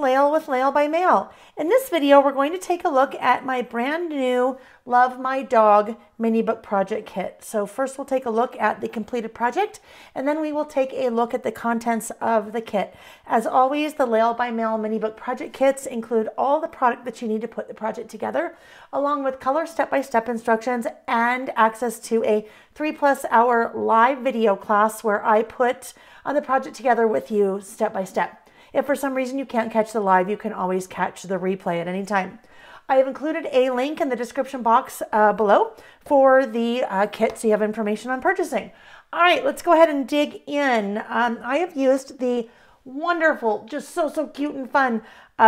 Layle with Layle by Mail. In this video, we're going to take a look at my brand new Love My Dog mini book project kit. So first we'll take a look at the completed project, and then we will take a look at the contents of the kit. As always, the Layle by Mail mini book project kits include all the product that you need to put the project together, along with color step-by-step instructions and access to a 3+ hour live video class where I put on the project together with you step by step. If for some reason you can't catch the live, you can always catch the replay at any time. I have included a link in the description box below for the kit so you have information on purchasing. All right, let's go ahead and dig in. I have used the wonderful, just so cute and fun,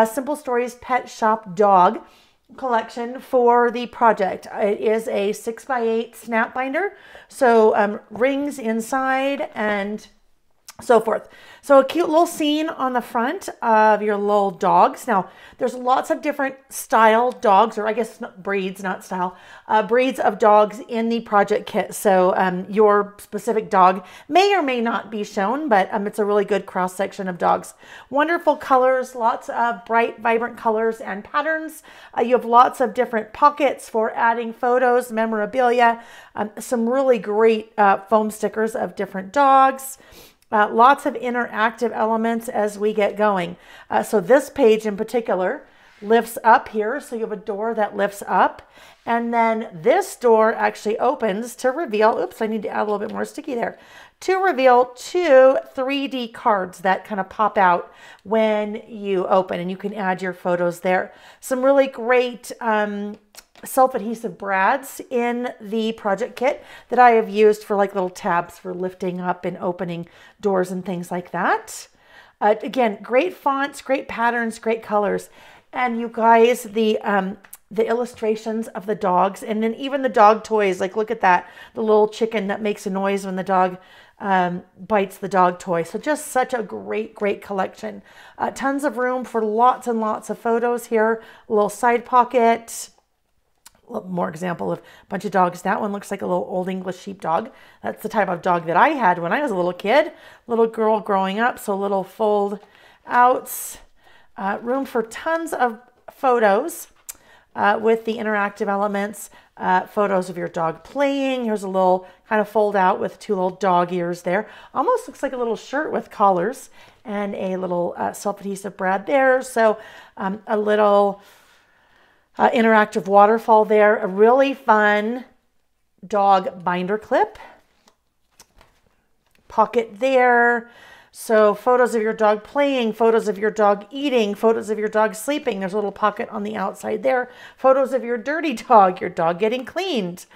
Simple Stories Pet Shop Dog collection for the project. It is a 6x8 snap binder, so rings inside and so forth. So a cute little scene on the front of your little dogs. Now, there's lots of different style dogs, or I guess breeds, not style, breeds of dogs in the project kit. So your specific dog may or may not be shown, but it's a really good cross section of dogs. Wonderful colors, lots of bright, vibrant colors and patterns. You have lots of different pockets for adding photos, memorabilia, some really great foam stickers of different dogs. Lots of interactive elements as we get going. So this page in particular lifts up here. So you have a door that lifts up. And then this door actually opens to reveal, oops, I need to add a little bit more sticky there, to reveal 2 3D cards that kind of pop out when you open. And you can add your photos there. Some really great self-adhesive brads in the project kit that I have used for like little tabs for lifting up and opening doors and things like that. Again, great fonts, great patterns, great colors. And you guys, the illustrations of the dogs, and then even the dog toys, like look at that, the little chicken that makes a noise when the dog bites the dog toy. So just such a great collection. Tons of room for lots and lots of photos here. A little side pocket. More example of a bunch of dogs. That one looks like a little Old English sheepdog. That's the type of dog that I had when I was a little kid, little girl growing up. So little fold outs, room for tons of photos with the interactive elements, photos of your dog playing. Here's a little kind of fold out with 2 little dog ears there. Almost looks like a little shirt with collars and a little self-adhesive brad there. So a little interactive waterfall there, a really fun dog binder clip, pocket there. So photos of your dog playing, photos of your dog eating, photos of your dog sleeping. There's a little pocket on the outside there. Photos of your dirty dog, your dog getting cleaned.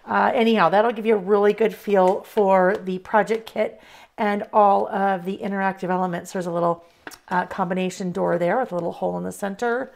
Anyhow, that'll give you a really good feel for the project kit and all of the interactive elements. There's a little combination door there with a little hole in the center.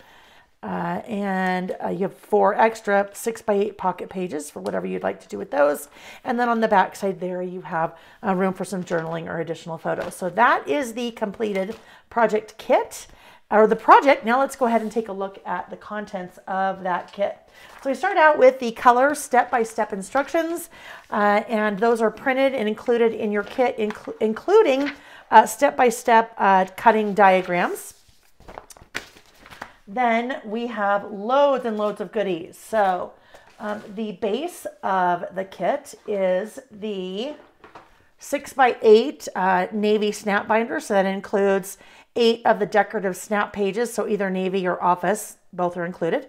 And you have 4 extra 6x8 pocket pages for whatever you'd like to do with those. And then on the back side there, you have room for some journaling or additional photos. So that is the completed project kit, or the project. Now let's go ahead and take a look at the contents of that kit. So we start out with the color step-by-step instructions, and those are printed and included in your kit, including step-by-step cutting diagrams. Then we have loads and loads of goodies. So the base of the kit is the 6x8 navy snap binder. So that includes 8 of the decorative snap pages. So either navy or office, both are included.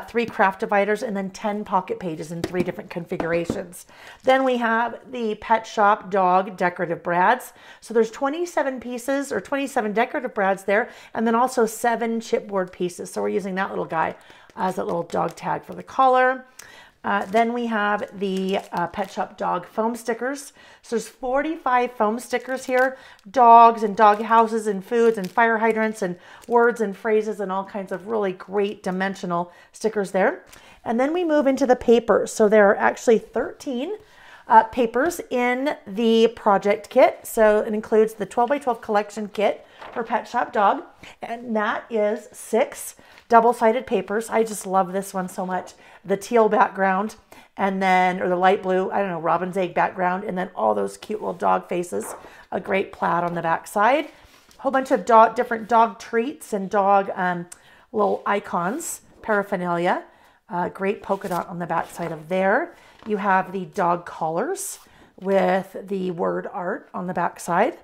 3 craft dividers, and then 10 pocket pages in 3 different configurations. Then we have the Pet Shop Dog decorative brads. So there's 27 pieces, or 27 decorative brads there, and then also 7 chipboard pieces. So we're using that little guy as that little dog tag for the collar. Then we have the Pet Shop Dog foam stickers. So there's 45 foam stickers here, dogs and dog houses and foods and fire hydrants and words and phrases and all kinds of really great dimensional stickers there. And then we move into the papers. So there are actually 13 papers in the project kit. So it includes the 12x12 collection kit for Pet Shop Dog, and that is 6 double-sided papers. I just love this one so much. The teal background, and then, or the light blue, I don't know, robin's egg background, and then all those cute little dog faces. A great plaid on the back side. whole bunch of different dog treats and dog little icons, paraphernalia. Great polka dot on the back side of there. You have the dog collars with the word art on the back side.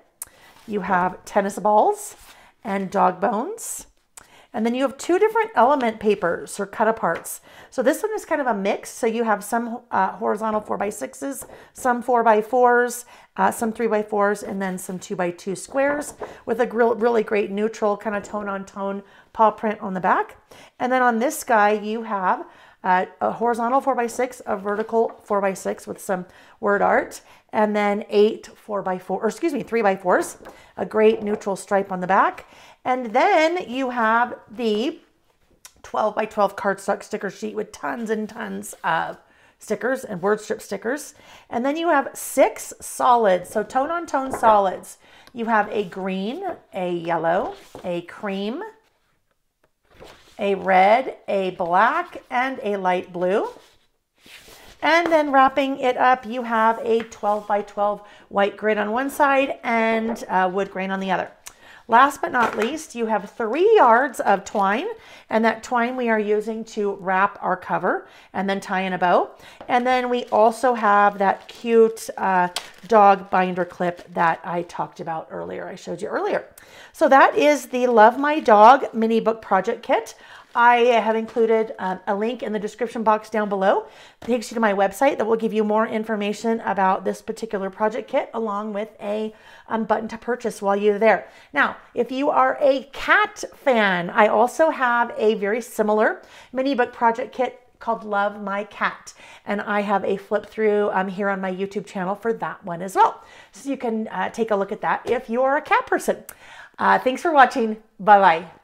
You have tennis balls and dog bones. And then you have two different element papers or cut aparts. So this one is kind of a mix. So you have some horizontal 4x6s, some 4x4s, some 3x4s, and then some 2x2 squares with a really great neutral kind of tone on tone paw print on the back. And then on this guy, you have a horizontal 4x6, a vertical 4x6 with some word art, and then 3x4s, a great neutral stripe on the back. And then you have the 12x12 cardstock sticker sheet with tons and tons of stickers and word strip stickers. And then you have 6 solids, so tone on tone solids. You have a green, a yellow, a cream, a red, a black, and a light blue. And then wrapping it up, you have a 12x12 white grid on one side and wood grain on the other. Last but not least, you have 3 yards of twine, and that twine we are using to wrap our cover and then tie in a bow. And then we also have that cute dog binder clip that I talked about earlier, I showed you earlier. So that is the Love My Dog mini book project kit. I have included a link in the description box down below. It takes you to my website that will give you more information about this particular project kit, along with a button to purchase while you're there. Now, if you are a cat fan, I also have a very similar mini book project kit called Love My Cat. And I have a flip through here on my YouTube channel for that one as well. So you can take a look at that if you are a cat person. Thanks for watching. Bye-bye.